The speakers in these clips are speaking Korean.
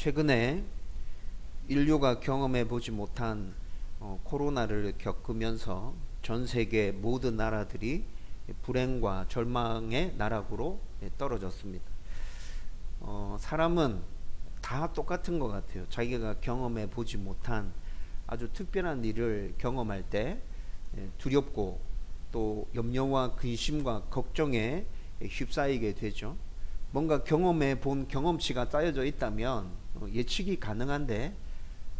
최근에 인류가 경험해 보지 못한 코로나를 겪으면서 전 세계 모든 나라들이 불행과 절망의 나락으로 떨어졌습니다. 사람은 다 똑같은 것 같아요. 자기가 경험해 보지 못한 아주 특별한 일을 경험할 때 두렵고 또 염려와 근심과 걱정에 휩싸이게 되죠. 뭔가 경험해 본 경험치가 쌓여져 있다면 예측이 가능한데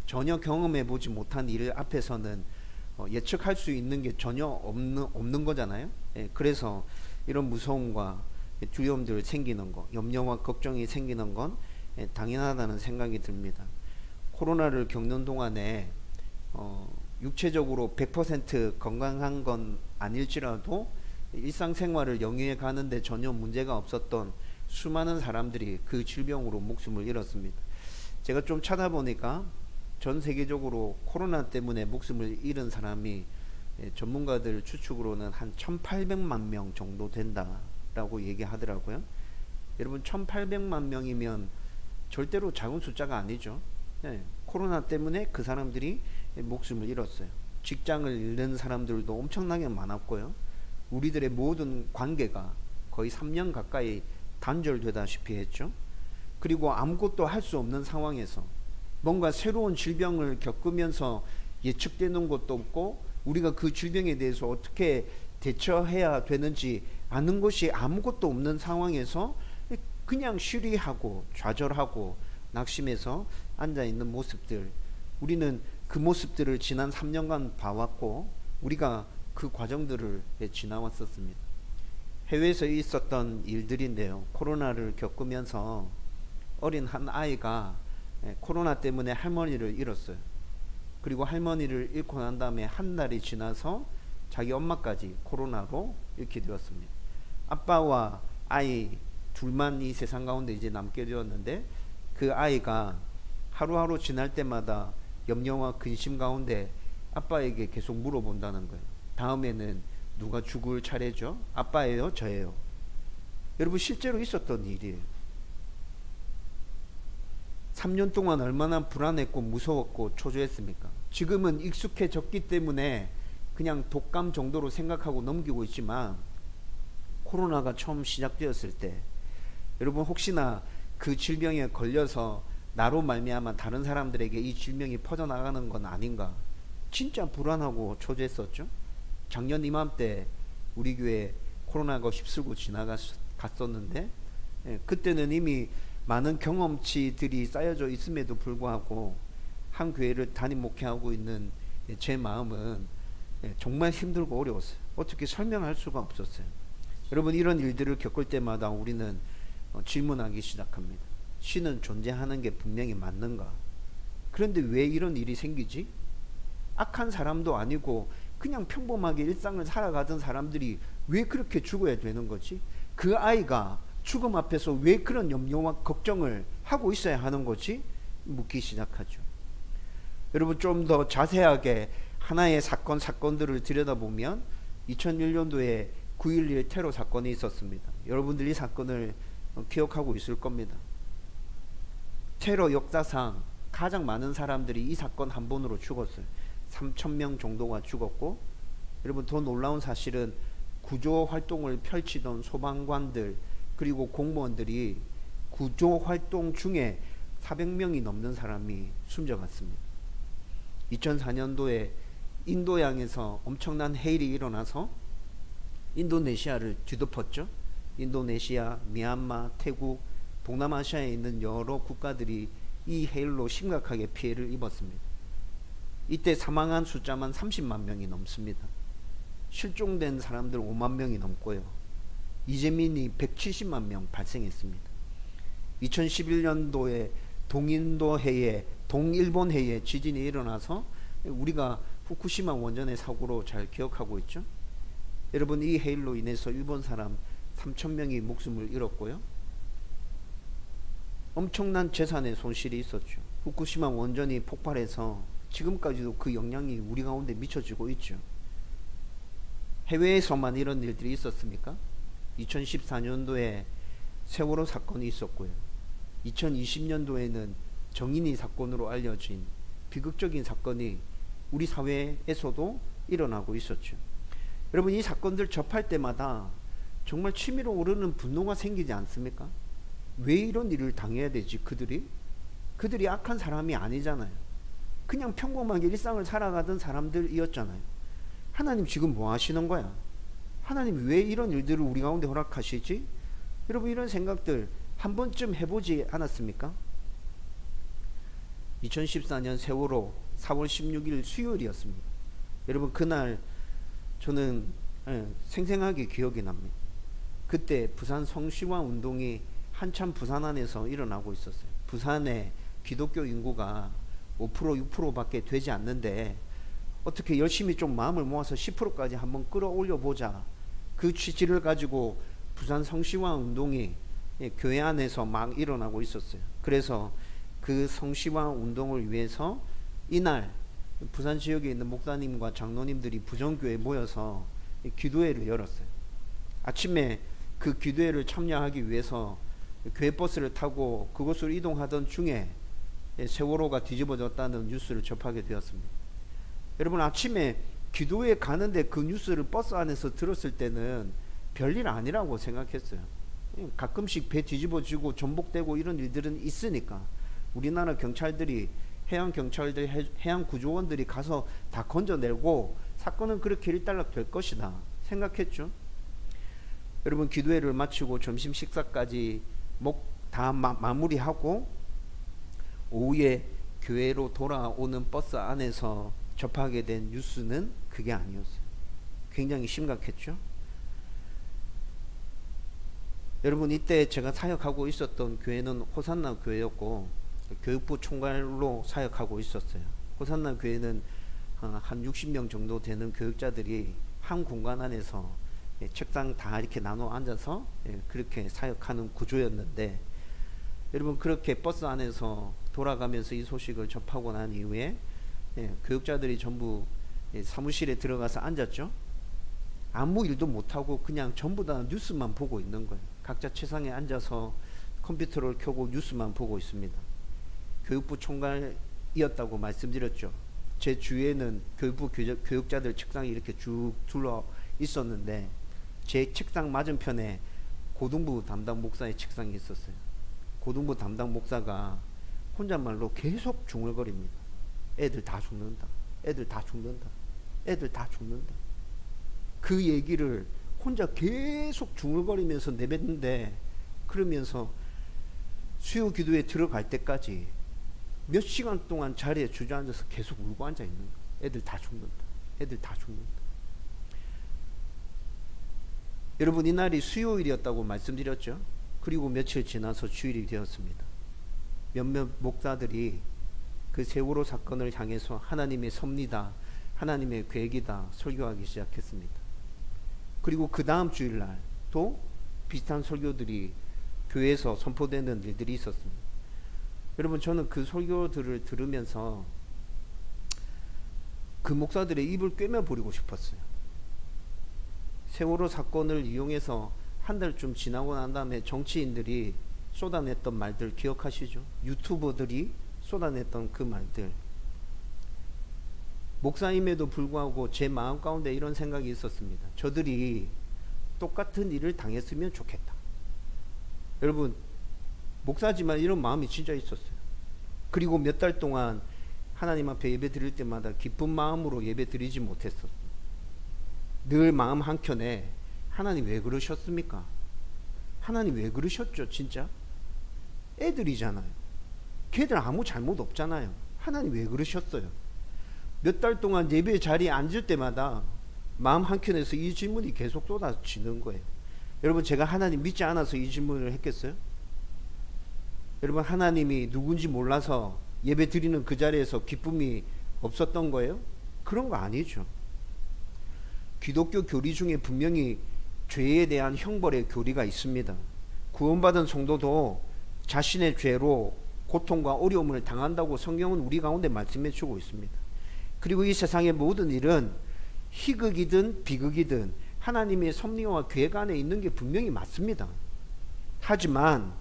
전혀 경험해 보지 못한 일을 앞에서는 예측할 수 있는 게 전혀 없는 거잖아요. 그래서 이런 무서움과 두려움들 생기는 거, 염려와 걱정이 생기는 건 당연하다는 생각이 듭니다. 코로나를 겪는 동안에 육체적으로 100% 건강한 건 아닐지라도 일상생활을 영위해 가는데 전혀 문제가 없었던 수많은 사람들이 그 질병으로 목숨을 잃었습니다. 제가 좀 찾아보니까 전 세계적으로 코로나 때문에 목숨을 잃은 사람이 전문가들 추측으로는 한 1800만 명 정도 된다라고 얘기하더라고요. 여러분 1800만 명이면 절대로 작은 숫자가 아니죠. 코로나 때문에 그 사람들이 목숨을 잃었어요. 직장을 잃는 사람들도 엄청나게 많았고요. 우리들의 모든 관계가 거의 3년 가까이 단절되다시피 했죠. 그리고 아무것도 할 수 없는 상황에서 뭔가 새로운 질병을 겪으면서 예측되는 것도 없고 우리가 그 질병에 대해서 어떻게 대처해야 되는지 아는 것이 아무것도 없는 상황에서 그냥 쉬리하고 좌절하고 낙심해서 앉아있는 모습들, 우리는 그 모습들을 지난 3년간 봐왔고 우리가 그 과정들을 지나왔었습니다. 해외에서 있었던 일들인데요. 코로나를 겪으면서 어린 한 아이가 코로나 때문에 할머니를 잃었어요. 그리고 할머니를 잃고 난 다음에 한 달이 지나서 자기 엄마까지 코로나로 잃게 되었습니다. 아빠와 아이 둘만 이 세상 가운데 이제 남게 되었는데 그 아이가 하루하루 지날 때마다 염려와 근심 가운데 아빠에게 계속 물어본다는 거예요. 다음에는 누가 죽을 차례죠? 아빠예요? 저예요? 여러분 실제로 있었던 일이에요. 3년 동안 얼마나 불안했고 무서웠고 초조했습니까? 지금은 익숙해졌기 때문에 그냥 독감 정도로 생각하고 넘기고 있지만 코로나가 처음 시작되었을 때 여러분 혹시나 그 질병에 걸려서 나로 말미암아 다른 사람들에게 이 질병이 퍼져나가는 건 아닌가 진짜 불안하고 초조했었죠. 작년 이맘때 우리 교회 코로나가 휩쓸고 지나갔었는데 그때는 이미 많은 경험치들이 쌓여져 있음에도 불구하고 한 교회를 담임 목회하고 있는 제 마음은 정말 힘들고 어려웠어요. 어떻게 설명할 수가 없었어요. 여러분 이런 일들을 겪을 때마다 우리는 질문하기 시작합니다. 신은 존재하는 게 분명히 맞는가? 그런데 왜 이런 일이 생기지? 악한 사람도 아니고 그냥 평범하게 일상을 살아가던 사람들이 왜 그렇게 죽어야 되는 거지? 그 아이가 죽음 앞에서 왜 그런 염려와 걱정을 하고 있어야 하는 거지? 묻기 시작하죠. 여러분 좀 더 자세하게 하나의 사건들을 들여다보면 2001년도에 9.11 테러 사건이 있었습니다. 여러분들이 이 사건을 기억하고 있을 겁니다. 테러 역사상 가장 많은 사람들이 이 사건 한 번으로 죽었어요. 3,000명 정도가 죽었고 여러분 더 놀라운 사실은 구조 활동을 펼치던 소방관들 그리고 공무원들이 구조 활동 중에 400명이 넘는 사람이 숨져갔습니다. 2004년도에 인도양에서 엄청난 해일이 일어나서 인도네시아를 뒤덮었죠. 인도네시아, 미얀마, 태국, 동남아시아에 있는 여러 국가들이 이 해일로 심각하게 피해를 입었습니다. 이때 사망한 숫자만 30만 명이 넘습니다. 실종된 사람들 5만 명이 넘고요. 이재민이 170만 명 발생했습니다. 2011년도에 동일본 해에 지진이 일어나서 우리가 후쿠시마 원전의 사고로 잘 기억하고 있죠. 여러분 이 해일로 인해서 일본 사람 3,000명이 목숨을 잃었고요. 엄청난 재산의 손실이 있었죠. 후쿠시마 원전이 폭발해서 지금까지도 그 영향이 우리 가운데 미쳐지고 있죠. 해외에서만 이런 일들이 있었습니까? 2014년도에 세월호 사건이 있었고요. 2020년도에는 정인이 사건으로 알려진 비극적인 사건이 우리 사회에서도 일어나고 있었죠. 여러분, 이 사건들 접할 때마다 정말 치밀어 오르는 분노가 생기지 않습니까? 왜 이런 일을 당해야 되지? 그들이 악한 사람이 아니잖아요. 그냥 평범하게 일상을 살아가던 사람들이었잖아요. 하나님 지금 뭐 하시는 거야? 하나님 왜 이런 일들을 우리 가운데 허락하시지? 여러분, 이런 생각들 한 번쯤 해보지 않았습니까? 2014년 세월호 4월 16일 수요일이었습니다. 여러분, 그날 저는 생생하게 기억이 납니다. 그때 부산 성시화 운동이 한참 부산 안에서 일어나고 있었어요. 부산의 기독교 인구가 5% 6%밖에 되지 않는데 어떻게 열심히 좀 마음을 모아서 10%까지 한번 끌어올려 보자. 그 취지를 가지고 부산 성시화 운동이 교회 안에서 막 일어나고 있었어요. 그래서 그 성시화 운동을 위해서 이날 부산 지역에 있는 목사님과 장로님들이 부정교회에 모여서 기도회를 열었어요. 아침에 그 기도회를 참여하기 위해서 교회 버스를 타고 그곳으로 이동하던 중에 세월호가 뒤집어졌다는 뉴스를 접하게 되었습니다. 여러분, 아침에 기도회에 가는데 그 뉴스를 버스 안에서 들었을 때는 별일 아니라고 생각했어요. 가끔씩 배 뒤집어지고 전복되고 이런 일들은 있으니까 우리나라 경찰들이 해양경찰들, 해양구조원들이 가서 다 건져내고 사건은 그렇게 일단락 될 것이다 생각했죠. 여러분, 기도회를 마치고 점심 식사까지 다 마무리하고 오후에 교회로 돌아오는 버스 안에서 접하게 된 뉴스는 그게 아니었어요. 굉장히 심각했죠. 여러분, 이때 제가 사역하고 있었던 교회는 호산나 교회였고 교육부 총괄로 사역하고 있었어요. 호산나 교회는 한 60명 정도 되는 교육자들이 한 공간 안에서 책상 다 이렇게 나눠 앉아서 그렇게 사역하는 구조였는데, 여러분, 그렇게 버스 안에서 돌아가면서 이 소식을 접하고 난 이후에 교육자들이 전부 사무실에 들어가서 앉았죠. 아무 일도 못하고 그냥 전부 다 뉴스만 보고 있는 거예요. 각자 책상에 앉아서 컴퓨터를 켜고 뉴스만 보고 있습니다. 교육부 총괄이었다고 말씀드렸죠. 제 주위에는 교육부 교육자들 책상이 이렇게 쭉 둘러 있었는데 제 책상 맞은편에 고등부 담당 목사의 책상이 있었어요. 고등부 담당 목사가 혼잣말로 계속 중얼거립니다. 애들 다 죽는다. 애들 다 죽는다. 애들 다 죽는다. 그 얘기를 혼자 계속 중얼거리면서 내뱉는데, 그러면서 수요 기도에 들어갈 때까지 몇 시간 동안 자리에 주저앉아서 계속 울고 앉아 있는 거예요. 애들 다 죽는다. 애들 다 죽는다. 여러분, 이날이 수요일이었다고 말씀드렸죠. 그리고 며칠 지나서 주일이 되었습니다. 몇몇 목사들이 그 세월호 사건을 향해서 하나님의 섭리다, 하나님의 계획이다 설교하기 시작했습니다. 그리고 그 다음 주일날 또 비슷한 설교들이 교회에서 선포되는 일들이 있었습니다. 여러분, 저는 그 설교들을 들으면서 그 목사들의 입을 꿰매버리고 싶었어요. 세월호 사건을 이용해서 한 달쯤 지나고 난 다음에 정치인들이 쏟아냈던 말들 기억하시죠? 유튜버들이 쏟아냈던 그 말들. 목사임에도 불구하고 제 마음 가운데 이런 생각이 있었습니다. 저들이 똑같은 일을 당했으면 좋겠다. 여러분, 목사지만 이런 마음이 진짜 있었어요. 그리고 몇 달 동안 하나님 앞에 예배 드릴 때마다 기쁜 마음으로 예배 드리지 못했었어요. 늘 마음 한켠에 하나님 왜 그러셨습니까? 하나님 왜 그러셨죠? 진짜 애들이잖아요. 걔들 아무 잘못 없잖아요. 하나님 왜 그러셨어요? 몇 달 동안 예배 자리에 앉을 때마다 마음 한켠에서 이 질문이 계속 쏟아지는 거예요. 여러분, 제가 하나님 믿지 않아서 이 질문을 했겠어요? 여러분, 하나님이 누군지 몰라서 예배 드리는 그 자리에서 기쁨이 없었던 거예요? 그런 거 아니죠. 기독교 교리 중에 분명히 죄에 대한 형벌의 교리가 있습니다. 구원받은 성도도 자신의 죄로 고통과 어려움을 당한다고 성경은 우리 가운데 말씀해 주고 있습니다. 그리고 이 세상의 모든 일은 희극이든 비극이든 하나님의 섭리와 계획 안에 있는 게 분명히 맞습니다. 하지만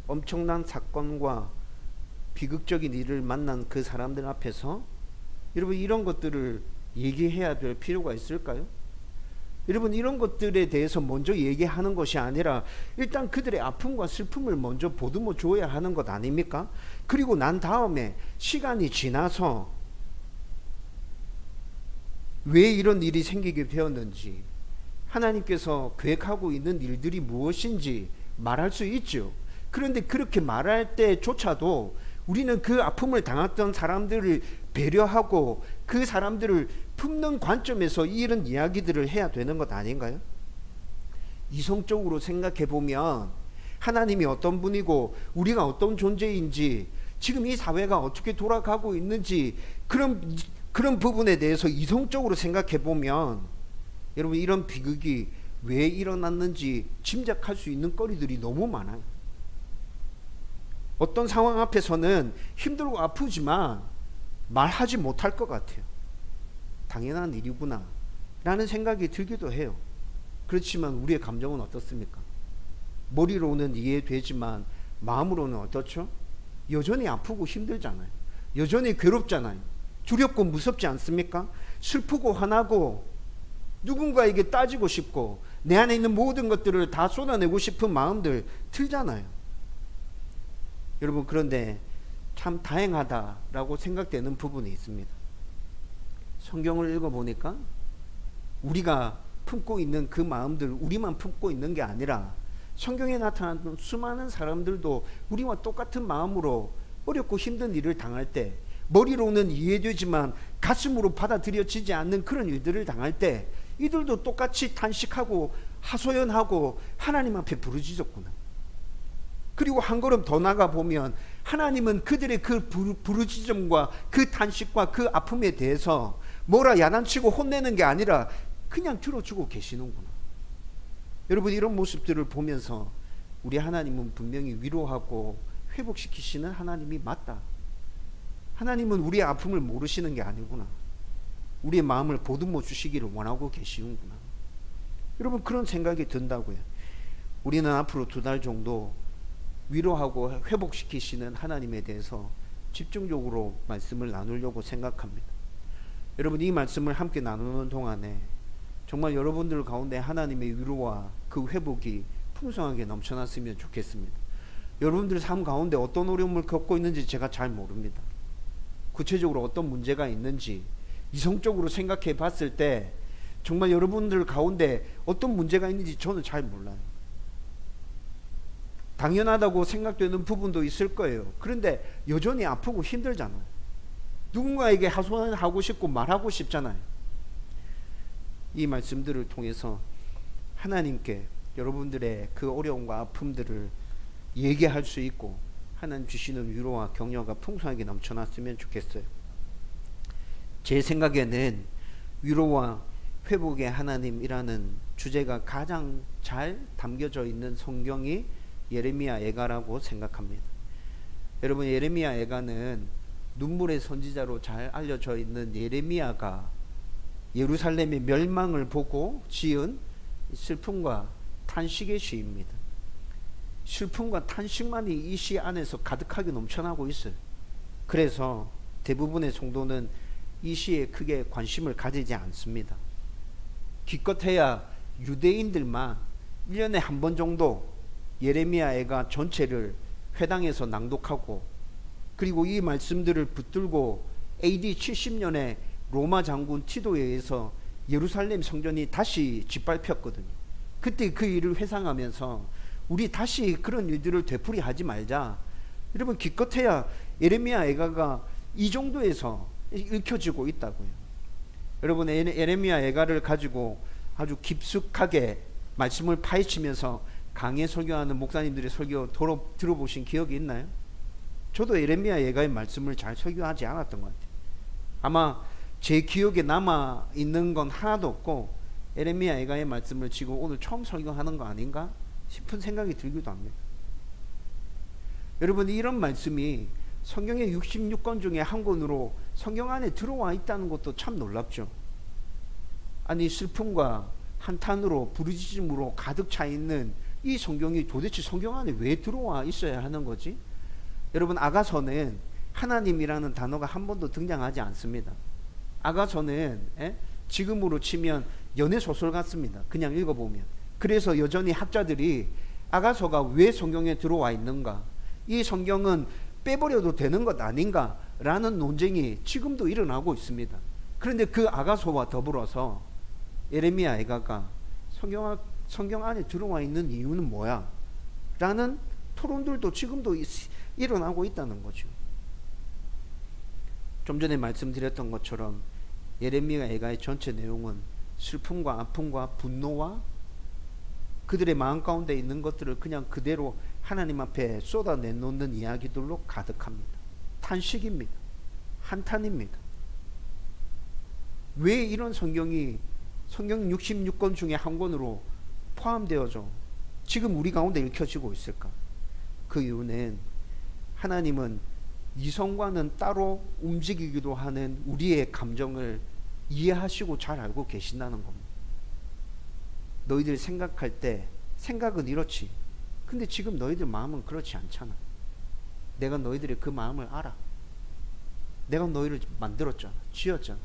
엄청난 사건과 비극적인 일을 만난 그 사람들 앞에서 여러분 이런 것들을 얘기해야 될 필요가 있을까요? 여러분 이런 것들에 대해서 먼저 얘기하는 것이 아니라 일단 그들의 아픔과 슬픔을 먼저 보듬어 줘야 하는 것 아닙니까? 그리고 난 다음에 시간이 지나서 왜 이런 일이 생기게 되었는지, 하나님께서 계획하고 있는 일들이 무엇인지 말할 수 있죠. 그런데 그렇게 말할 때조차도 우리는 그 아픔을 당했던 사람들을 배려하고 그 사람들을 품는 관점에서 이런 이야기들을 해야 되는 것 아닌가요? 이성적으로 생각해 보면 하나님이 어떤 분이고 우리가 어떤 존재인지, 지금 이 사회가 어떻게 돌아가고 있는지, 그런 부분에 대해서 이성적으로 생각해 보면 여러분 이런 비극이 왜 일어났는지 짐작할 수 있는 거리들이 너무 많아요. 어떤 상황 앞에서는 힘들고 아프지만 말하지 못할 것 같아요. 당연한 일이구나 라는 생각이 들기도 해요. 그렇지만 우리의 감정은 어떻습니까? 머리로는 이해되지만 마음으로는 어떻죠? 여전히 아프고 힘들잖아요. 여전히 괴롭잖아요. 두렵고 무섭지 않습니까? 슬프고 화나고 누군가에게 따지고 싶고 내 안에 있는 모든 것들을 다 쏟아내고 싶은 마음들 들잖아요. 여러분 그런데 참 다행하다라고 생각되는 부분이 있습니다. 성경을 읽어보니까 우리가 품고 있는 그 마음들 우리만 품고 있는 게 아니라 성경에 나타나는 수많은 사람들도 우리와 똑같은 마음으로 어렵고 힘든 일을 당할 때, 머리로는 이해되지만 가슴으로 받아들여지지 않는 그런 일들을 당할 때 이들도 똑같이 탄식하고 하소연하고 하나님 앞에 부르짖었구나. 그리고 한 걸음 더 나가 보면 하나님은 그들의 그 부르짖음과 그 탄식과 그 아픔에 대해서 뭐라 야단치고 혼내는 게 아니라 그냥 들어주고 계시는구나. 여러분 이런 모습들을 보면서 우리 하나님은 분명히 위로하고 회복시키시는 하나님이 맞다. 하나님은 우리의 아픔을 모르시는 게 아니구나. 우리의 마음을 보듬어 주시기를 원하고 계시는구나. 여러분 그런 생각이 든다고요. 우리는 앞으로 2달 정도 위로하고 회복시키시는 하나님에 대해서 집중적으로 말씀을 나누려고 생각합니다. 여러분 이 말씀을 함께 나누는 동안에 정말 여러분들 가운데 하나님의 위로와 그 회복이 풍성하게 넘쳐났으면 좋겠습니다. 여러분들 삶 가운데 어떤 어려움을 겪고 있는지 제가 잘 모릅니다. 구체적으로 어떤 문제가 있는지 이성적으로 생각해 봤을 때 정말 여러분들 가운데 어떤 문제가 있는지 저는 잘 몰라요. 당연하다고 생각되는 부분도 있을 거예요. 그런데 여전히 아프고 힘들잖아요. 누군가에게 하소연하고 싶고 말하고 싶잖아요. 이 말씀들을 통해서 하나님께 여러분들의 그 어려움과 아픔들을 얘기할 수 있고 하나님 주시는 위로와 격려가 풍성하게 넘쳐났으면 좋겠어요. 제 생각에는 위로와 회복의 하나님이라는 주제가 가장 잘 담겨져 있는 성경이 예레미야 애가라고 생각합니다. 여러분 예레미야 애가는 눈물의 선지자로 잘 알려져 있는 예레미야가 예루살렘의 멸망을 보고 지은 슬픔과 탄식의 시입니다. 슬픔과 탄식만이 이 시 안에서 가득하게 넘쳐나고 있어요. 그래서 대부분의 성도는 이 시에 크게 관심을 가지지 않습니다. 기껏해야 유대인들만 1년에 한 번 정도 예레미야 애가 전체를 회당에서 낭독하고, 그리고 이 말씀들을 붙들고 AD 70년에 로마 장군 티도에 의해서 예루살렘 성전이 다시 짓밟혔거든요. 그때 그 일을 회상하면서 우리 다시 그런 일들을 되풀이하지 말자. 여러분 기껏해야 예레미야 애가가 이 정도에서 읽혀지고 있다고요. 여러분 예레미야 애가를 가지고 아주 깊숙하게 말씀을 파헤치면서 강해 설교하는 목사님들의 설교 들어보신 기억이 있나요? 저도 예레미야 애가의 말씀을 잘 설교하지 않았던 것 같아요. 아마 제 기억에 남아있는 건 하나도 없고 예레미야 애가의 말씀을 지금 오늘 처음 설교하는 거 아닌가 싶은 생각이 들기도 합니다. 여러분 이런 말씀이 성경의 66권 중에 한 권으로 성경 안에 들어와 있다는 것도 참 놀랍죠. 아니 슬픔과 한탄으로 부르짖음으로 가득 차 있는 이 성경이 도대체 성경 안에 왜 들어와 있어야 하는 거지? 여러분, 아가서는 하나님이라는 단어가 한 번도 등장하지 않습니다. 아가서는 지금으로 치면 연애소설 같습니다. 그냥 읽어보면. 그래서 여전히 학자들이 아가서가 왜 성경에 들어와 있는가, 이 성경은 빼버려도 되는 것 아닌가 라는 논쟁이 지금도 일어나고 있습니다. 그런데 그 아가서와 더불어서 예레미야 애가가 성경 안에 들어와 있는 이유는 뭐야? 라는 토론들도 지금도 일어나고 있다는 거죠. 좀 전에 말씀드렸던 것처럼 예레미야 애가의 전체 내용은 슬픔과 아픔과 분노와 그들의 마음 가운데 있는 것들을 그냥 그대로 하나님 앞에 쏟아내놓는 이야기들로 가득합니다. 탄식입니다. 한탄입니다. 왜 이런 성경이 성경 66권 중에 한 권으로 포함되어져 지금 우리 가운데 읽혀지고 있을까? 그 이유는 하나님은 이성과는 따로 움직이기도 하는 우리의 감정을 이해하시고 잘 알고 계신다는 겁니다. 너희들 생각할 때 생각은 이렇지. 근데 지금 너희들 마음은 그렇지 않잖아. 내가 너희들의 그 마음을 알아. 내가 너희를 만들었잖아. 지었잖아.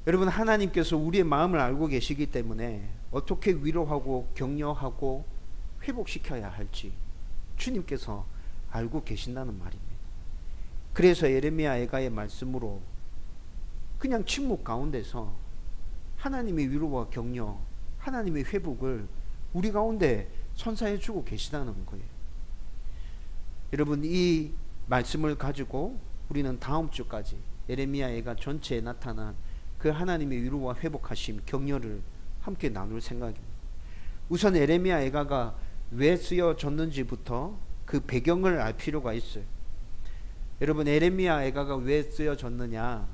여러분, 하나님께서 우리의 마음을 알고 계시기 때문에 어떻게 위로하고 격려하고 회복시켜야 할지 주님께서 알고 계신다는 말입니다. 그래서 예레미야 애가의 말씀으로 그냥 침묵 가운데서 하나님의 위로와 격려, 하나님의 회복을 우리 가운데 선사해 주고 계시다는 거예요. 여러분, 이 말씀을 가지고 우리는 다음 주까지 예레미야 애가 전체에 나타난 그 하나님의 위로와 회복하심, 격려를 함께 나눌 생각입니다. 우선 예레미야 애가가 왜 쓰여졌는지부터 그 배경을 알 필요가 있어요. 여러분, 예레미야 애가가 왜 쓰여졌느냐,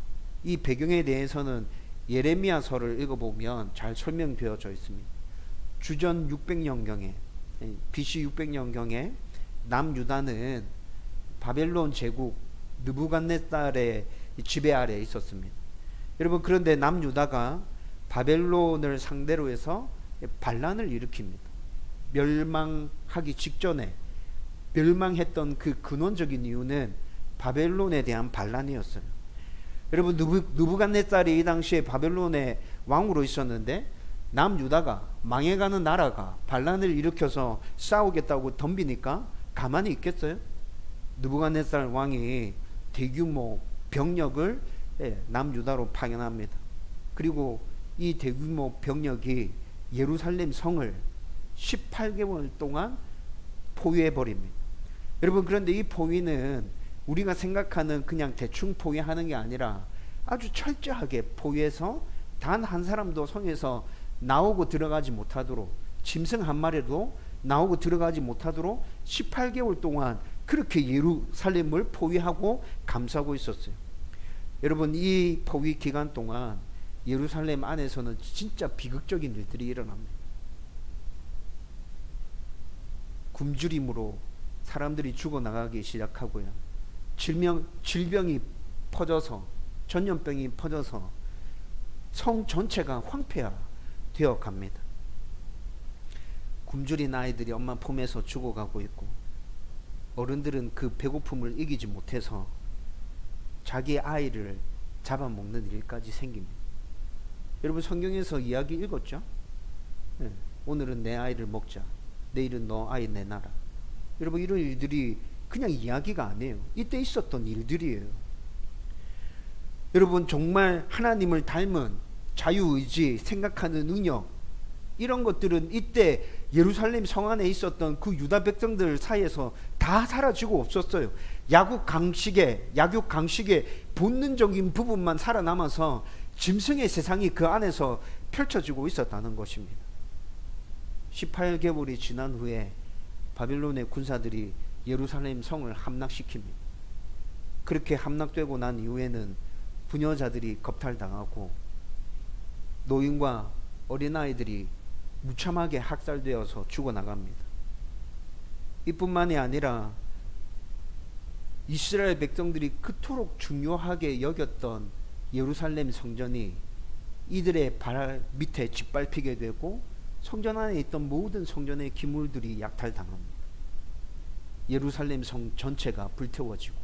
이 배경에 대해서는 예레미야서를 읽어보면 잘 설명되어져 있습니다. 주전 600년경에 BC 600년경에 남유다는 바벨론 제국 느부갓네살의 지배 아래에 있었습니다. 여러분, 그런데 남유다가 바벨론을 상대로 해서 반란을 일으킵니다. 멸망하기 직전에 멸망했던 그 근원적인 이유는 바벨론에 대한 반란이었어요. 여러분, 느부갓네살이 이 당시에 바벨론의 왕으로 있었는데 남유다가, 망해가는 나라가 반란을 일으켜서 싸우겠다고 덤비니까 가만히 있겠어요? 느부갓네살 왕이 대규모 병력을 남유다로 파견합니다. 그리고 이 대규모 병력이 예루살렘 성을 18개월 동안 포위해버립니다. 여러분, 그런데 이 포위는 우리가 생각하는 그냥 대충 포위하는 게 아니라 아주 철저하게 포위해서 단 한 사람도 성에서 나오고 들어가지 못하도록, 짐승 한 마리도 나오고 들어가지 못하도록 18개월 동안 그렇게 예루살렘을 포위하고 감싸고 있었어요. 여러분, 이 포위 기간 동안 예루살렘 안에서는 진짜 비극적인 일들이 일어납니다. 굶주림으로 사람들이 죽어나가기 시작하고요. 질병이 퍼져서, 전염병이 퍼져서 성 전체가 황폐화되어 갑니다. 굶주린 아이들이 엄마 품에서 죽어가고 있고, 어른들은 그 배고픔을 이기지 못해서 자기 아이를 잡아먹는 일까지 생깁니다. 여러분, 성경에서 이야기 읽었죠? 네. 오늘은 내 아이를 먹자, 내일은 너 아이 내놔라. 여러분, 이런 일들이 그냥 이야기가 아니에요. 이때 있었던 일들이에요. 여러분, 정말 하나님을 닮은 자유의지, 생각하는 능력, 이런 것들은 이때 예루살렘 성 안에 있었던 그 유다 백성들 사이에서 다 사라지고 없었어요. 약육 강식의 본능적인 부분만 살아남아서 짐승의 세상이 그 안에서 펼쳐지고 있었다는 것입니다. 18개월이 지난 후에 바빌론의 군사들이 예루살렘 성을 함락시킵니다. 그렇게 함락되고 난 이후에는 부녀자들이 겁탈당하고 노인과 어린아이들이 무참하게 학살되어서 죽어나갑니다. 이뿐만이 아니라 이스라엘 백성들이 그토록 중요하게 여겼던 예루살렘 성전이 이들의 발 밑에 짓밟히게 되고 성전 안에 있던 모든 성전의 기물들이 약탈당합니다. 예루살렘 성 전체가 불태워지고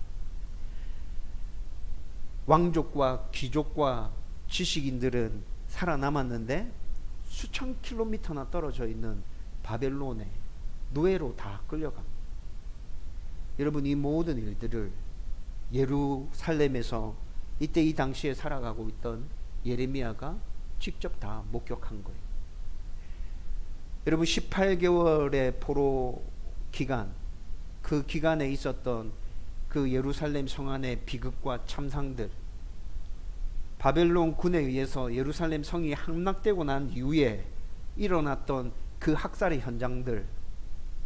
왕족과 귀족과 지식인들은 살아남았는데 수천 킬로미터나 떨어져 있는 바벨론의 노예로 다 끌려갑니다. 여러분, 이 모든 일들을 예루살렘에서 이때 이 당시에 살아가고 있던 예레미야가 직접 다 목격한 거예요. 여러분, 18개월의 포로 기간, 그 기간에 있었던 그 예루살렘 성 안의 비극과 참상들, 바벨론 군에 의해서 예루살렘 성이 함락되고 난 이후에 일어났던 그 학살의 현장들,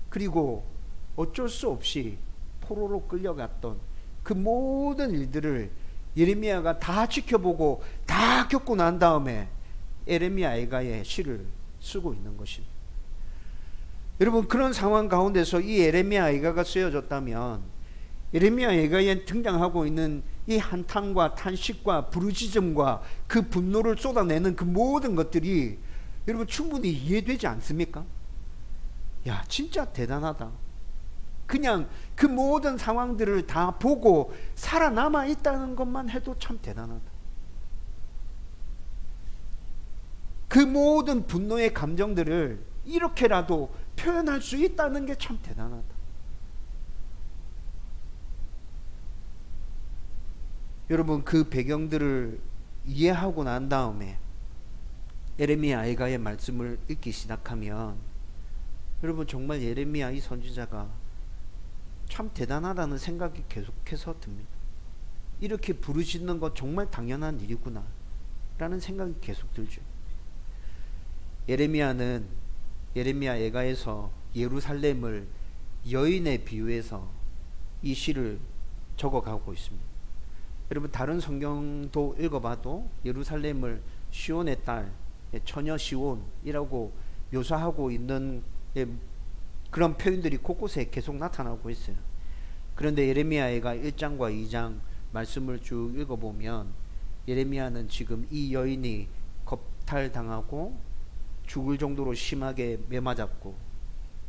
그리고 어쩔 수 없이 포로로 끌려갔던 그 모든 일들을 예레미야가 다 지켜보고 다 겪고 난 다음에 예레미야 애가의 시를 쓰고 있는 것입니다. 여러분, 그런 상황 가운데서 이 예레미야 애가가 쓰여졌다면 예레미야 애가에 등장하고 있는 이 한탄과 탄식과 부르짖음과 그 분노를 쏟아내는 그 모든 것들이 여러분 충분히 이해되지 않습니까? 야, 진짜 대단하다. 그냥 그 모든 상황들을 다 보고 살아남아 있다는 것만 해도 참 대단하다. 그 모든 분노의 감정들을 이렇게라도 표현할 수 있다는 게 참 대단하다. 여러분, 그 배경들을 이해하고 난 다음에 예레미야 애가의 말씀을 읽기 시작하면 여러분 정말 예레미야 이 선지자가 참 대단하다는 생각이 계속해서 듭니다. 이렇게 부르짖는 것 정말 당연한 일이구나 라는 생각이 계속 들죠. 예레미야는 예레미야 애가에서 예루살렘을 여인에 비유해서 이 시를 적어가고 있습니다. 여러분, 다른 성경도 읽어봐도 예루살렘을 시온의 딸, 처녀 시온이라고 묘사하고 있는 그런 표현들이 곳곳에 계속 나타나고 있어요. 그런데 예레미야가 1장과 2장 말씀을 쭉 읽어보면 예레미야는 지금 이 여인이 겁탈당하고 죽을 정도로 심하게 매맞았고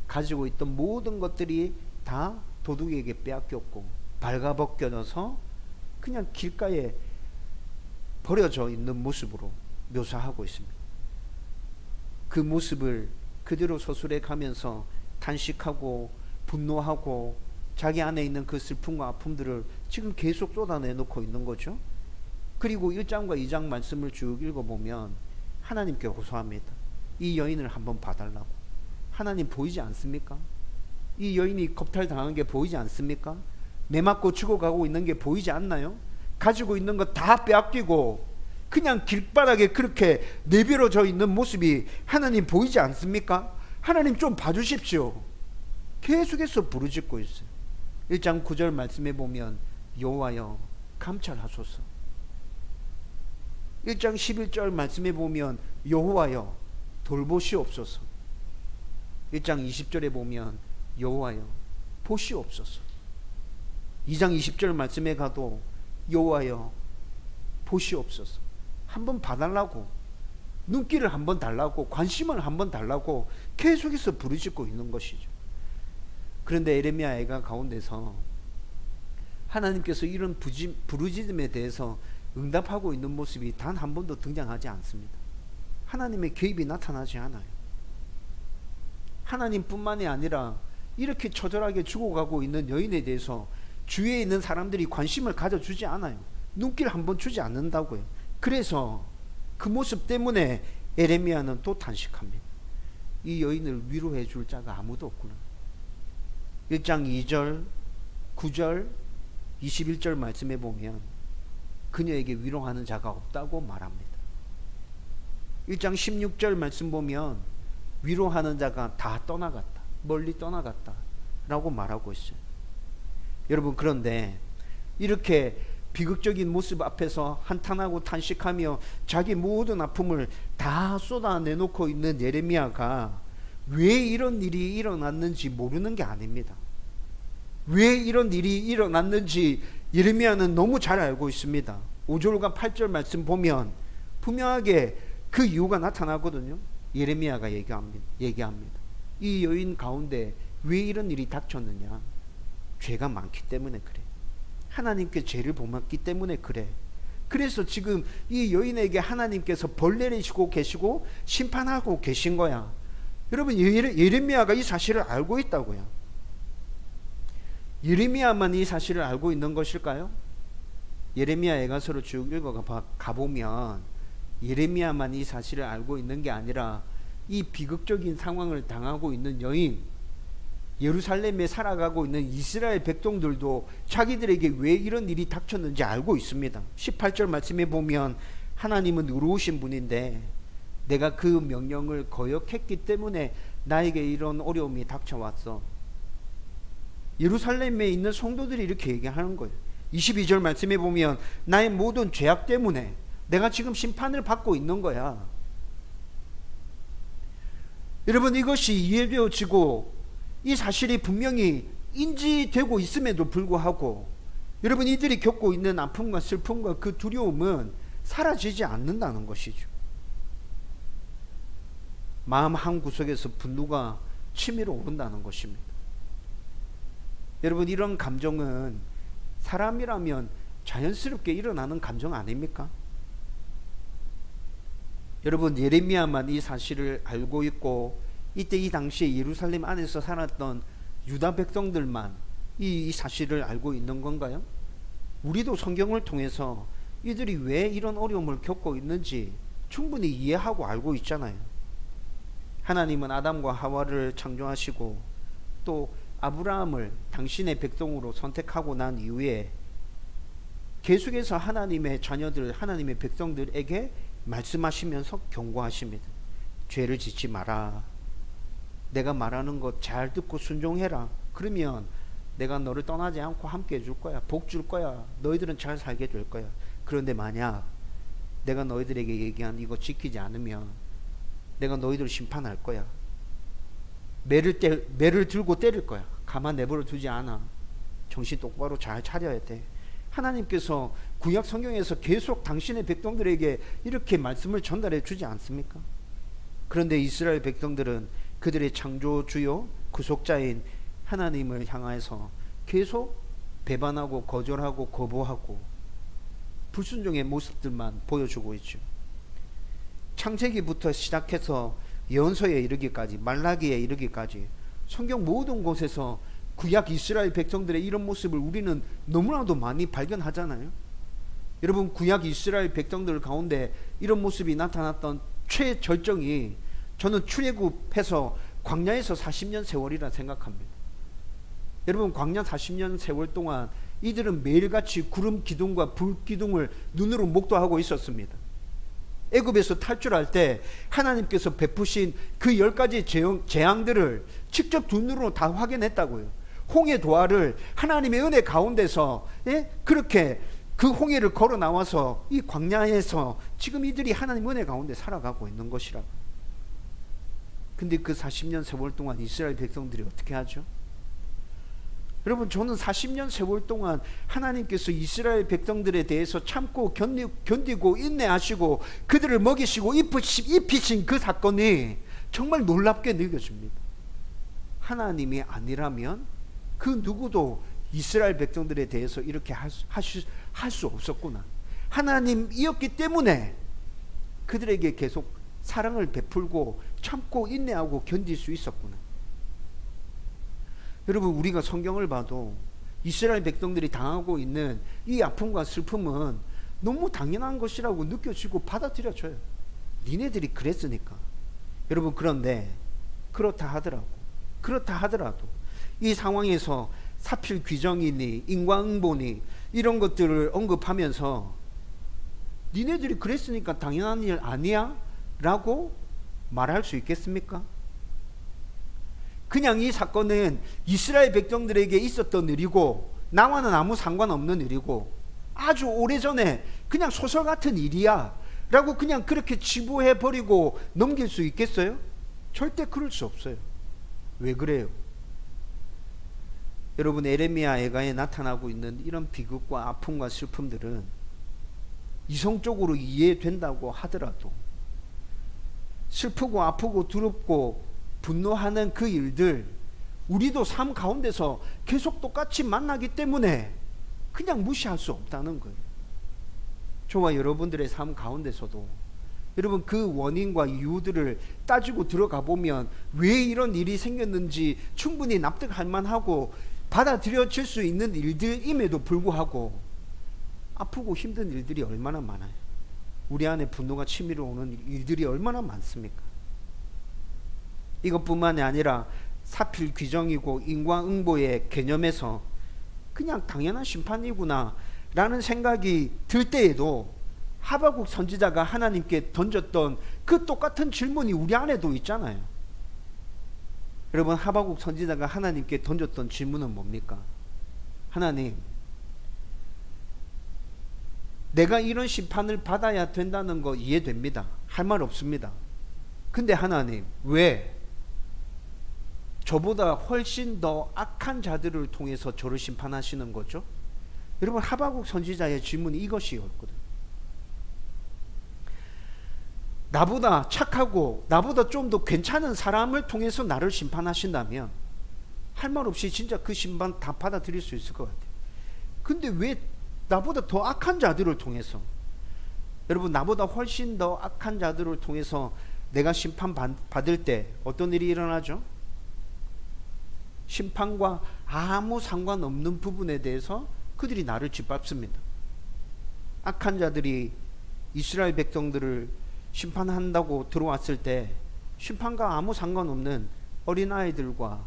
가지고 있던 모든 것들이 다 도둑에게 빼앗겼고 발가벗겨져서 그냥 길가에 버려져 있는 모습으로 묘사하고 있습니다. 그 모습을 그대로 서술해 가면서 탄식하고 분노하고 자기 안에 있는 그 슬픔과 아픔들을 지금 계속 쏟아내놓고 있는 거죠. 그리고 1장과 2장 말씀을 쭉 읽어보면 하나님께 호소합니다. 이 여인을 한번 봐달라고. 하나님 보이지 않습니까? 이 여인이 겁탈당한 게 보이지 않습니까? 매맞고 죽어가고 있는 게 보이지 않나요? 가지고 있는 거 다 빼앗기고 그냥 길바닥에 그렇게 내버려져 있는 모습이 하나님 보이지 않습니까? 하나님 좀 봐주십시오. 계속해서 부르짖고 있어요. 1장 9절 말씀해 보면 여호와여 감찰하소서. 1장 11절 말씀해 보면 여호와여 돌보시옵소서. 1장 20절에 보면 여호와여 보시옵소서. 2장 20절 말씀에 가도 여호와여 보시옵소서. 한번 봐달라고, 눈길을 한번 달라고, 관심을 한번 달라고 계속해서 부르짖고 있는 것이죠. 그런데 예레미야 애가 가운데서 하나님께서 이런 부르짖음에 대해서 응답하고 있는 모습이 단 한 번도 등장하지 않습니다. 하나님의 개입이 나타나지 않아요. 하나님뿐만이 아니라 이렇게 처절하게 죽어가고 있는 여인에 대해서 주위에 있는 사람들이 관심을 가져주지 않아요. 눈길 한번 주지 않는다고요. 그래서 그 모습 때문에 예레미야는 또 탄식합니다. 이 여인을 위로해 줄 자가 아무도 없구나. 1장 2절, 9절, 21절 말씀해 보면 그녀에게 위로하는 자가 없다고 말합니다. 1장 16절 말씀 보면 위로하는 자가 다 떠나갔다, 멀리 떠나갔다 라고 말하고 있어요. 여러분, 그런데 이렇게 비극적인 모습 앞에서 한탄하고 탄식하며 자기 모든 아픔을 다 쏟아내놓고 있는 예레미야가 왜 이런 일이 일어났는지 모르는 게 아닙니다. 왜 이런 일이 일어났는지 예레미야는 너무 잘 알고 있습니다. 5절과 8절 말씀 보면 분명하게 그 이유가 나타나거든요. 예레미야가 얘기합니다. 이 여인 가운데 왜 이런 일이 닥쳤느냐? 죄가 많기 때문에 그래. 하나님께 죄를 범했기 때문에 그래. 그래서 지금 이 여인에게 하나님께서 벌 내리시고 계시고 심판하고 계신 거야. 여러분, 예레미야가 이 사실을 알고 있다고요. 예레미야만 이 사실을 알고 있는 것일까요? 예레미야 예가서를 쭉 가보면 예레미야만 이 사실을 알고 있는 게 아니라 이 비극적인 상황을 당하고 있는 여인, 예루살렘에 살아가고 있는 이스라엘 백성들도 자기들에게 왜 이런 일이 닥쳤는지 알고 있습니다. 18절 말씀에 보면 하나님은 의로우신 분인데 내가 그 명령을 거역했기 때문에 나에게 이런 어려움이 닥쳐왔어. 예루살렘에 있는 성도들이 이렇게 얘기하는 거예요. 22절 말씀에 보면 나의 모든 죄악 때문에 내가 지금 심판을 받고 있는 거야. 여러분, 이것이 이해되어지고 이 사실이 분명히 인지되고 있음에도 불구하고 여러분, 이들이 겪고 있는 아픔과 슬픔과 그 두려움은 사라지지 않는다는 것이죠. 마음 한 구석에서 분노가 치밀어 오른다는 것입니다. 여러분, 이런 감정은 사람이라면 자연스럽게 일어나는 감정 아닙니까? 여러분, 예레미야만 이 사실을 알고 있고 이때 이 당시에 예루살렘 안에서 살았던 유다 백성들만 이 사실을 알고 있는 건가요? 우리도 성경을 통해서 이들이 왜 이런 어려움을 겪고 있는지 충분히 이해하고 알고 있잖아요. 하나님은 아담과 하와를 창조하시고 또 아브라함을 당신의 백성으로 선택하고 난 이후에 계속해서 하나님의 자녀들, 하나님의 백성들에게 말씀하시면서 경고하십니다. 죄를 짓지 마라. 내가 말하는 것 잘 듣고 순종해라. 그러면 내가 너를 떠나지 않고 함께 해줄 거야. 복 줄 거야. 너희들은 잘 살게 될 거야. 그런데 만약 내가 너희들에게 얘기한 이거 지키지 않으면 내가 너희들을 심판할 거야. 매를 들고 때릴 거야. 가만 내버려 두지 않아. 정신 똑바로 잘 차려야 돼. 하나님께서 구약 성경에서 계속 당신의 백성들에게 이렇게 말씀을 전달해 주지 않습니까? 그런데 이스라엘 백성들은 그들의 창조주요 구속자인 하나님을 향해서 계속 배반하고 거절하고 거부하고 불순종의 모습들만 보여주고 있죠. 창세기부터 시작해서 예언서에 이르기까지, 말라기에 이르기까지 성경 모든 곳에서 구약 이스라엘 백성들의 이런 모습을 우리는 너무나도 많이 발견하잖아요. 여러분, 구약 이스라엘 백성들 가운데 이런 모습이 나타났던 최절정이 저는 출애굽해서 광야에서 40년 세월이라 생각합니다. 여러분, 광야 40년 세월 동안 이들은 매일같이 구름 기둥과 불 기둥을 눈으로 목도하고 있었습니다. 애굽에서 탈출할 때 하나님께서 베푸신 그 10가지 재앙들을 직접 눈으로 다 확인했다고요. 홍해 도화를 하나님의 은혜 가운데서 그렇게 그 홍해를 걸어 나와서 이 광야에서 지금 이들이 하나님 은혜 가운데 살아가고 있는 것이라고. 근데 그 40년 세월 동안 이스라엘 백성들이 어떻게 하죠? 여러분, 저는 40년 세월 동안 하나님께서 이스라엘 백성들에 대해서 참고 견디고 인내하시고 그들을 먹이시고 입히신 그 사건이 정말 놀랍게 느껴집니다. 하나님이 아니라면 그 누구도 이스라엘 백성들에 대해서 이렇게 할 수 없었구나. 하나님이었기 때문에 그들에게 계속 사랑을 베풀고 참고 인내하고 견딜 수 있었구나. 여러분, 우리가 성경을 봐도 이스라엘 백성들이 당하고 있는 이 아픔과 슬픔은 너무 당연한 것이라고 느껴지고 받아들여져요. 니네들이 그랬으니까. 여러분, 그런데 그렇다 하더라도 이 상황에서 사필 규정이니 인과응보니 이런 것들을 언급하면서 니네들이 그랬으니까 당연한 일 아니야? 라고 말할 수 있겠습니까? 그냥 이 사건은 이스라엘 백성들에게 있었던 일이고 나와는 아무 상관없는 일이고 아주 오래전에 그냥 소설 같은 일이야 라고 그냥 그렇게 치부해버리고 넘길 수 있겠어요? 절대 그럴 수 없어요. 왜 그래요? 여러분, 에레미야 애가에 나타나고 있는 이런 비극과 아픔과 슬픔들은 이성적으로 이해된다고 하더라도 슬프고 아프고 두렵고 분노하는 그 일들, 우리도 삶 가운데서 계속 똑같이 만나기 때문에 그냥 무시할 수 없다는 거예요. 저와 여러분들의 삶 가운데서도 여러분 그 원인과 이유들을 따지고 들어가 보면 왜 이런 일이 생겼는지 충분히 납득할 만하고 받아들여질 수 있는 일들임에도 불구하고 아프고 힘든 일들이 얼마나 많아요. 우리 안에 분노가 치밀어 오는 일들이 얼마나 많습니까? 이것뿐만이 아니라 사필 규정이고 인과응보의 개념에서 그냥 당연한 심판이구나 라는 생각이 들 때에도 하박국 선지자가 하나님께 던졌던 그 똑같은 질문이 우리 안에도 있잖아요. 여러분, 하박국 선지자가 하나님께 던졌던 질문은 뭡니까? 하나님, 내가 이런 심판을 받아야 된다는 거 이해됩니다. 할 말 없습니다. 근데 하나님, 왜 저보다 훨씬 더 악한 자들을 통해서 저를 심판하시는 거죠? 여러분, 하박국 선지자의 질문이 이것이었거든요. 나보다 착하고 나보다 좀 더 괜찮은 사람을 통해서 나를 심판하신다면 할 말 없이 진짜 그 심판 다 받아들일 수 있을 것 같아요. 근데 왜 나보다 더 악한 자들을 통해서, 여러분, 나보다 훨씬 더 악한 자들을 통해서 내가 심판 받을 때 어떤 일이 일어나죠? 심판과 아무 상관없는 부분에 대해서 그들이 나를 짓밟습니다. 악한 자들이 이스라엘 백성들을 심판한다고 들어왔을 때 심판과 아무 상관없는 어린아이들과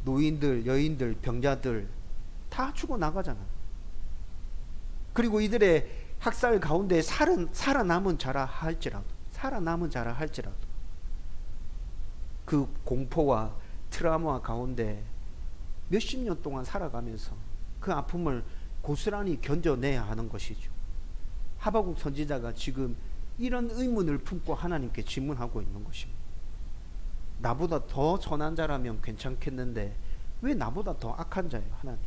노인들, 여인들, 병자들 다 죽어나가잖아요. 그리고 이들의 학살 가운데 살아남은 자라 할지라도 그 공포와 트라우마 가운데 몇십 년 동안 살아가면서 그 아픔을 고스란히 견뎌내야 하는 것이죠. 하박국 선지자가 지금 이런 의문을 품고 하나님께 질문하고 있는 것입니다. 나보다 더 선한 자라면 괜찮겠는데 왜 나보다 더 악한 자예요, 하나님?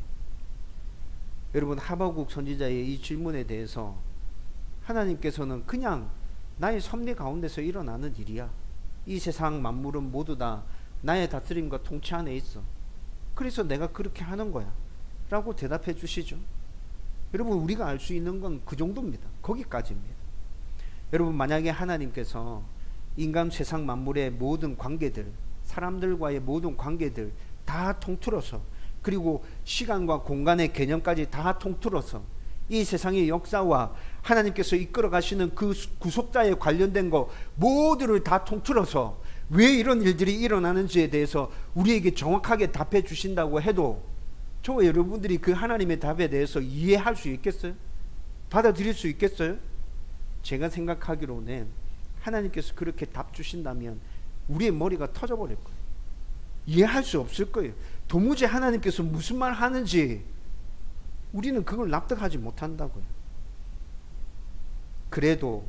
여러분, 하박국 선지자의 이 질문에 대해서 하나님께서는 그냥 나의 섭리 가운데서 일어나는 일이야. 이 세상 만물은 모두 다 나의 다스림과 통치 안에 있어. 그래서 내가 그렇게 하는 거야 라고 대답해 주시죠. 여러분, 우리가 알 수 있는 건 그 정도입니다. 거기까지입니다. 여러분, 만약에 하나님께서 인간 세상 만물의 모든 관계들, 사람들과의 모든 관계들 다 통틀어서, 그리고 시간과 공간의 개념까지 다 통틀어서 이 세상의 역사와 하나님께서 이끌어 가시는 그 구속자에 관련된 거 모두를 다 통틀어서 왜 이런 일들이 일어나는지에 대해서 우리에게 정확하게 답해 주신다고 해도 저와 여러분들이 그 하나님의 답에 대해서 이해할 수 있겠어요? 받아들일 수 있겠어요? 제가 생각하기로는 하나님께서 그렇게 답 주신다면 우리의 머리가 터져버릴 거예요. 이해할 수 없을 거예요. 도무지 하나님께서 무슨 말 하는지 우리는 그걸 납득하지 못한다고요. 그래도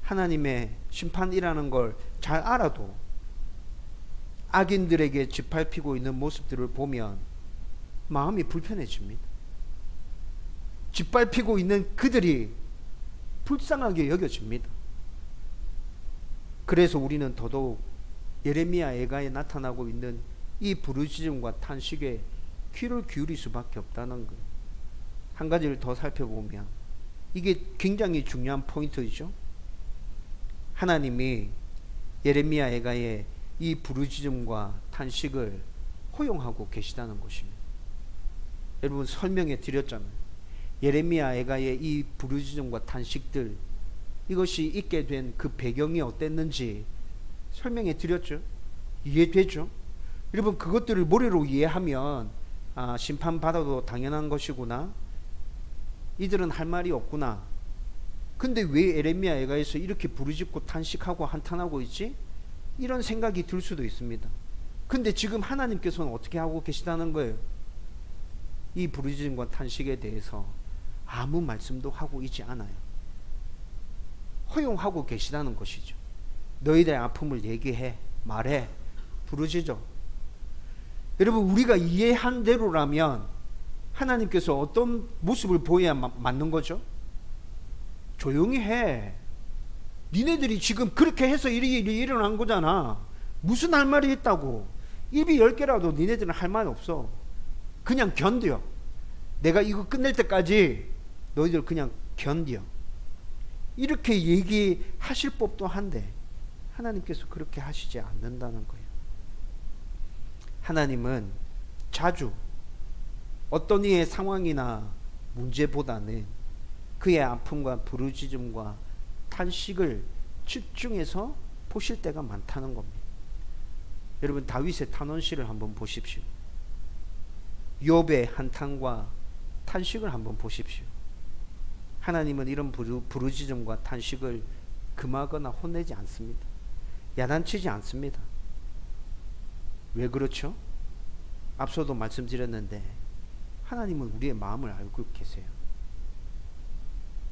하나님의 심판이라는 걸 잘 알아도 악인들에게 짓밟히고 있는 모습들을 보면 마음이 불편해집니다. 짓밟히고 있는 그들이 불쌍하게 여겨집니다. 그래서 우리는 더더욱 예레미야 애가에 나타나고 있는 이 부르짖음과 탄식에 귀를 기울일 수밖에 없다는 거예요. 한 가지를 더 살펴보면 이게 굉장히 중요한 포인트이죠. 하나님이 예레미야 애가의 이 부르짖음과 탄식을 허용하고 계시다는 것입니다. 여러분, 설명해 드렸잖아요. 예레미야 애가의 이 부르짖음과 탄식들, 이것이 있게 된 그 배경이 어땠는지 설명해 드렸죠. 이해되죠? 여러분, 그것들을 머리로 이해하면 심판받아도 당연한 것이구나, 이들은 할 말이 없구나, 근데 왜 예레미야 애가에서 이렇게 부르짖고 탄식하고 한탄하고 있지? 이런 생각이 들 수도 있습니다. 근데 지금 하나님께서는 어떻게 하고 계시다는 거예요? 이 부르짖음과 탄식에 대해서 아무 말씀도 하고 있지 않아요. 허용하고 계시다는 것이죠. 너희들의 아픔을 얘기해, 말해, 부르짖어. 여러분, 우리가 이해한 대로라면 하나님께서 어떤 모습을 보여야 맞는 거죠? 조용히 해. 니네들이 지금 그렇게 해서 일이 일어난 거잖아. 무슨 할 말이 있다고. 입이 10개라도 니네들은 할 말 없어. 그냥 견뎌. 내가 이거 끝낼 때까지 너희들 그냥 견뎌. 이렇게 얘기하실 법도 한데 하나님께서 그렇게 하시지 않는다는 거예요. 하나님은 자주 어떤 이의 상황이나 문제보다는 그의 아픔과 부르짖음과 탄식을 집중해서 보실 때가 많다는 겁니다. 여러분, 다윗의 탄원시를 한번 보십시오. 욥의 한탄과 탄식을 한번 보십시오. 하나님은 이런 부르짖음과 탄식을 금하거나 혼내지 않습니다. 야단치지 않습니다. 왜 그렇죠? 앞서도 말씀드렸는데 하나님은 우리의 마음을 알고 계세요.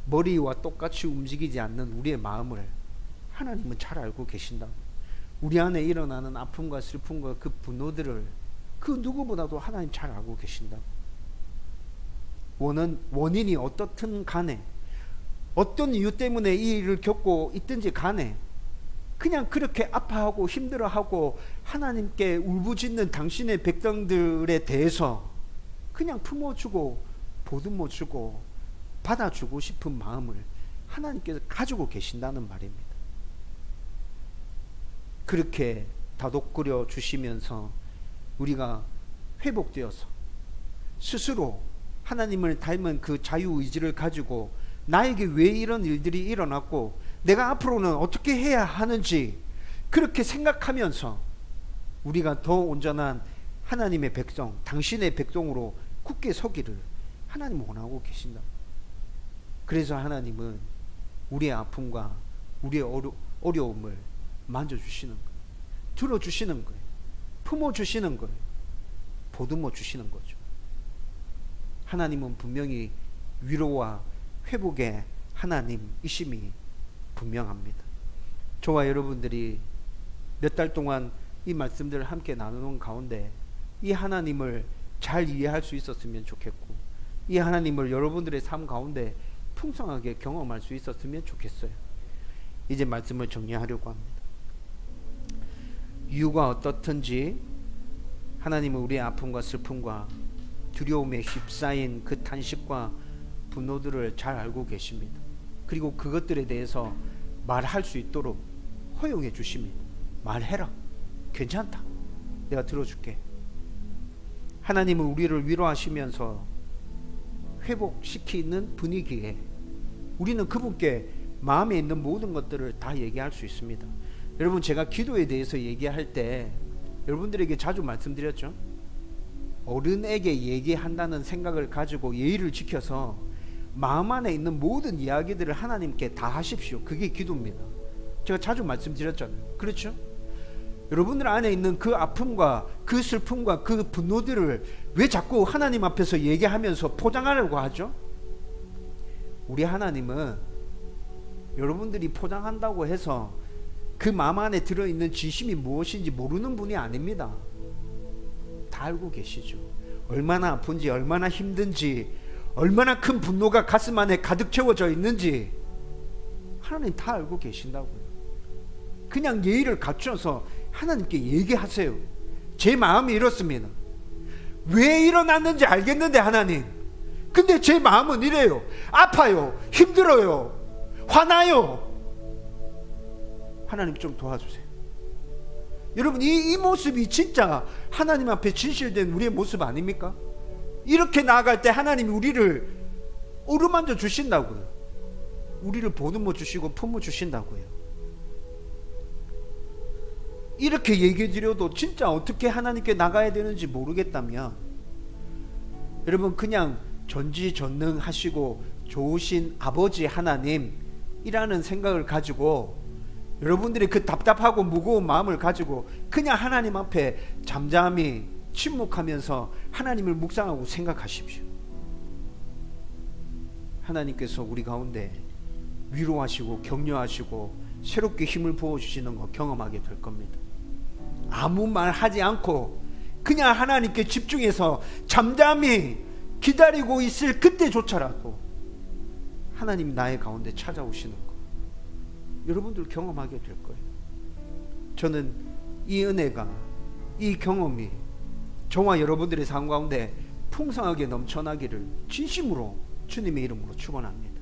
머리와 똑같이 움직이지 않는 우리의 마음을 하나님은 잘 알고 계신다. 우리 안에 일어나는 아픔과 슬픔과 그 분노들을 그 누구보다도 하나님 잘 알고 계신다. 원인이 어떻든 간에, 어떤 이유 때문에 이 일을 겪고 있든지 간에 그냥 그렇게 아파하고 힘들어하고 하나님께 울부짖는 당신의 백성들에 대해서 그냥 품어주고 보듬어주고 받아주고 싶은 마음을 하나님께서 가지고 계신다는 말입니다. 그렇게 다독거려 주시면서 우리가 회복되어서 스스로 하나님을 닮은 그 자유의지를 가지고 나에게 왜 이런 일들이 일어났고 내가 앞으로는 어떻게 해야 하는지 그렇게 생각하면서 우리가 더 온전한 하나님의 백성, 당신의 백성으로 굳게 서기를 하나님은 원하고 계신다. 그래서 하나님은 우리의 아픔과 우리의 어려움을 만져주시는 거예요. 들어주시는 거예요. 품어주시는 거예요. 보듬어 주시는 거죠. 하나님은 분명히 위로와 회복의 하나님이심이 분명합니다. 저와 여러분들이 몇 달 동안 이 말씀들을 함께 나누는 가운데 이 하나님을 잘 이해할 수 있었으면 좋겠고 이 하나님을 여러분들의 삶 가운데 풍성하게 경험할 수 있었으면 좋겠어요. 이제 말씀을 정리하려고 합니다. 이유가 어떻든지 하나님은 우리의 아픔과 슬픔과 두려움에 휩싸인 그 탄식과 분노들을 잘 알고 계십니다. 그리고 그것들에 대해서 말할 수 있도록 허용해 주십니다. 말해라. 괜찮다. 내가 들어줄게. 하나님은 우리를 위로하시면서 회복시키는 분위기에 우리는 그분께 마음에 있는 모든 것들을 다 얘기할 수 있습니다. 여러분, 제가 기도에 대해서 얘기할 때 여러분들에게 자주 말씀드렸죠. 어른에게 얘기한다는 생각을 가지고 예의를 지켜서 마음 안에 있는 모든 이야기들을 하나님께 다 하십시오. 그게 기도입니다. 제가 자주 말씀드렸잖아요. 그렇죠? 여러분들 안에 있는 그 아픔과 그 슬픔과 그 분노들을 왜 자꾸 하나님 앞에서 얘기하면서 포장하려고 하죠? 우리 하나님은 여러분들이 포장한다고 해서 그 마음 안에 들어있는 진심이 무엇인지 모르는 분이 아닙니다. 다 알고 계시죠. 얼마나 아픈지, 얼마나 힘든지, 얼마나 큰 분노가 가슴 안에 가득 채워져 있는지 하나님 다 알고 계신다고요. 그냥 예의를 갖춰서 하나님께 얘기하세요. 제 마음이 이렇습니다. 왜 일어났는지 알겠는데 하나님, 근데 제 마음은 이래요. 아파요. 힘들어요. 화나요. 하나님 좀 도와주세요. 여러분, 이 모습이 진짜 하나님 앞에 진실된 우리의 모습 아닙니까? 이렇게 나아갈 때 하나님이 우리를 어루만져 주신다고요. 우리를 보듬어 주시고 품어 주신다고요. 이렇게 얘기해 드려도 진짜 어떻게 하나님께 나가야 되는지 모르겠다면 여러분, 그냥 전지전능하시고 좋으신 아버지 하나님이라는 생각을 가지고 여러분들이 그 답답하고 무거운 마음을 가지고 그냥 하나님 앞에 잠잠히 침묵하면서 하나님을 묵상하고 생각하십시오. 하나님께서 우리 가운데 위로하시고 격려하시고 새롭게 힘을 부어주시는 거 경험하게 될 겁니다. 아무 말 하지 않고 그냥 하나님께 집중해서 잠잠히 기다리고 있을 그때조차라도 하나님이 나의 가운데 찾아오시는 거 여러분들 경험하게 될 거예요. 저는 이 은혜가 이 경험이 저와 여러분들의 삶 가운데 풍성하게 넘쳐나기를 진심으로 주님의 이름으로 축원합니다.